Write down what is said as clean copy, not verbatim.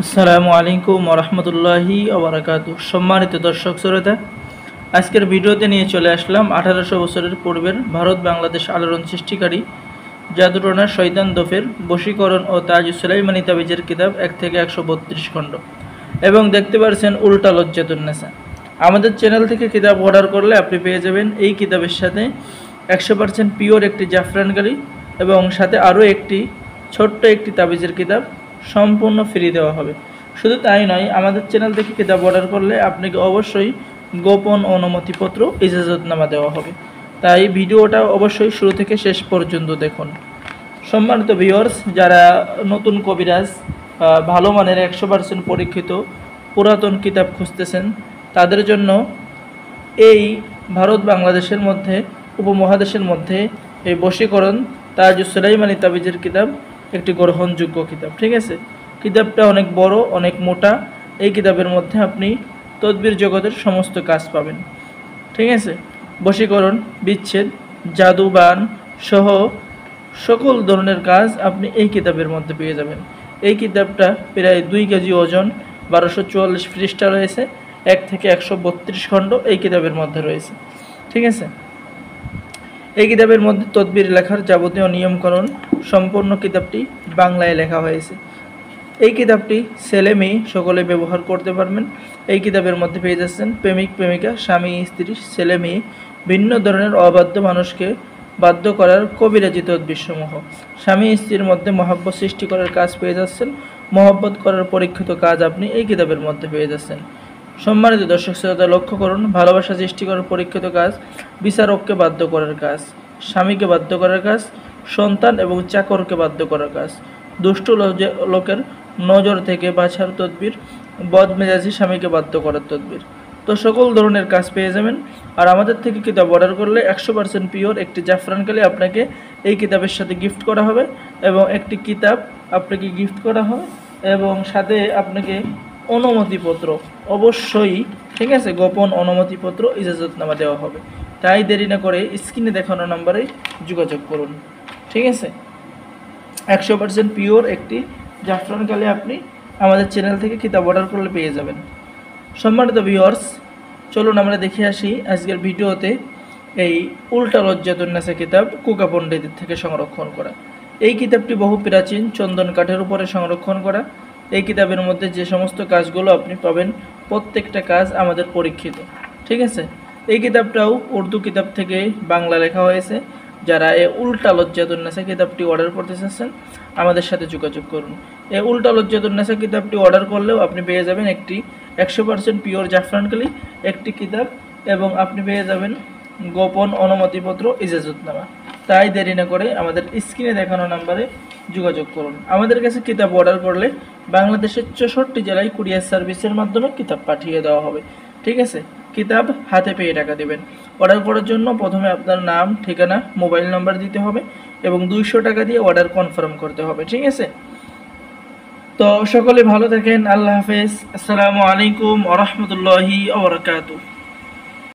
আসসালামু আলাইকুম ওরহমতুল্লাহি ওবরাকাতু। সম্মানিত দর্শক শ্রোতা, আজকের ভিডিওতে নিয়ে চলে আসলাম 1800 বছরের পূর্বের ভারত বাংলাদেশ আলোড়ন সৃষ্টিকারী জাদুটনা শয়তান দফের বশীকরণ ও তাজ সুলাইমানি তাবিজের কিতাব 1 থেকে 132 খণ্ড এবং দেখতে পাচ্ছেন উল্টা লজ্জাতুন্নেসা। আমাদের চ্যানেল থেকে কিতাব অর্ডার করলে আপনি পেয়ে যাবেন এই কিতাবের সাথে 100% পিওর একটি জাফরানকারী এবং সাথে আরও একটি ছোট্ট একটি তাবিজের কিতাব সম্পূর্ণ ফ্রি দেওয়া হবে। শুধু তাই নয়, আমাদের চ্যানেল থেকে কিতাব অর্ডার করলে আপনাকে অবশ্যই গোপন অনুমতিপত্র ইজাজতনামা দেওয়া হবে। তাই ভিডিওটা অবশ্যই শুরু থেকে শেষ পর্যন্ত দেখুন। সম্মানিত ভিউয়ার্স, যারা নতুন কবিরাজ ভালো মানের 100% পরীক্ষিত পুরাতন কিতাব খুঁজতেছেন, তাদের জন্য এই ভারত বাংলাদেশের মধ্যে উপমহাদেশের মধ্যে এই বশীকরণ তাজ সুলাইমানি তাবিজের কিতাব একটি গ্রহণযোগ্য কিতাব। ঠিক আছে, কিতাবটা অনেক বড়, অনেক মোটা। এই কিতাবের মধ্যে আপনি তদবির জগতের সমস্ত কাজ পাবেন। ঠিক আছে, বশীকরণ, বিচ্ছেদ, জাদুবান সহ সকল ধরনের কাজ আপনি এই কিতাবের মধ্যে পেয়ে যাবেন। এই কিতাবটা প্রায় 2 কেজি ওজন, 1244 পৃষ্ঠা রয়েছে, 1 থেকে 132 খণ্ড এই কিতাবের মধ্যে রয়েছে। ঠিক আছে, এই কিতাবের মধ্যে তদবির লেখার যাবতীয় নিয়মকানুন সম্পূর্ণ কিতাবটি বাংলায় লেখা হয়েছে। এই কিতাবটি ছেলে মেয়ে সকলে ব্যবহার করতে পারবেন। এই কিতাবের মধ্যে পেয়ে যাচ্ছেন প্রেমিক প্রেমিকা, স্বামী স্ত্রী, ছেলে মেয়ে, ভিন্ন ধরনের অবাধ্য মানুষকে বাধ্য করার কবিরাজি তদবিরসমূহ, স্বামী স্ত্রীর মধ্যে মহব্বত সৃষ্টি করার কাজ পেয়ে যাচ্ছেন। মহব্বত করার পরীক্ষিত কাজ আপনি এই কিতাবের মধ্যে পেয়ে যাচ্ছেন। সম্মানিত দর্শক শ্রোতা, লক্ষ্য করুন, ভালোবাসা সৃষ্টি করার পরীক্ষিত কাজ, বিচারককে বাধ্য করার কাজ, স্বামীকে বাধ্য করার কাজ, সন্তান এবং চাকরকে বাধ্য করার কাজ, দুষ্ট লোকের নজর থেকে বাঁচার তদবির, বদমেজাজি স্বামীকে বাধ্য করার তদবির। তো সকল ধরনের কাজ পেয়ে যাবেন। আর আমাদের থেকে কিতাব অর্ডার করলে 100% পিওর একটি জাফরানকালি আপনাকে এই কিতাবের সাথে গিফট করা হবে এবং একটি কিতাব আপনাকে গিফট করা হবে এবং সাথে আপনাকে অনুমতিপত্র অবশ্যই, ঠিক আছে, গোপন অনুমতিপত্র ইজাজতনামা দেওয়া হবে। তাই দেরি না করে স্ক্রিনে দেখানো নম্বরে যোগাযোগ করুন। ঠিক আছে, 100% পিওর একটি জাফরানকালি আপনি আমাদের চ্যানেল থেকে কিতাব অর্ডার করলে পেয়ে যাবেন। সম্মানিত ভিউয়ার্স, চলুন আমরা দেখে আসি আজকের ভিডিওতে এই উল্টা লজ্জাতুন্নেসা কিতাব কুকা পণ্ডিতের থেকে সংরক্ষণ করা। এই কিতাবটি বহু প্রাচীন চন্দন কাঠের উপরে সংরক্ষণ করা। এই কিতাবের মধ্যে যে সমস্ত কাজগুলো আপনি পাবেন, প্রত্যেকটা কাজ আমাদের পরীক্ষিত। ঠিক আছে, এই কিতাবটাও উর্দু কিতাব থেকে বাংলা লেখা হয়েছে। যারা এই উল্টা লজ্জাতুন্নেসা কিতাবটি অর্ডার করতে চাচ্ছেন, আমাদের সাথে যোগাযোগ করুন। এই উল্টা লজ্জাতুন্নেসা কিতাবটি অর্ডার করলেও আপনি পেয়ে যাবেন একটি 100% পিওর জাফরানকালি একটি কিতাব এবং আপনি পেয়ে যাবেন গোপন অনুমতিপত্র ইজাজতনামা। তাই দেরি না করে আমাদের স্ক্রিনে দেখানো নাম্বারে যোগাযোগ করুন। আমাদের কাছে কিতাব অর্ডার করলে বাংলাদেশের 64 জেলায় কুরিয়ার সার্ভিসের মাধ্যমে কিতাব পাঠিয়ে দেওয়া হবে। ঠিক আছে, কিতাব হাতে পেয়ে টাকা দেবেন। অর্ডার করার জন্য প্রথমে আপনার নাম, ঠিকানা, মোবাইল নাম্বার দিতে হবে এবং 200 টাকা দিয়ে অর্ডার কনফার্ম করতে হবে। ঠিক আছে, তো সকলে ভালো থাকেন। আল্লাহ হাফেজ। আসসালামু আলাইকুম ওয়া রাহমাতুল্লাহি ওয়া বারাকাতুহু।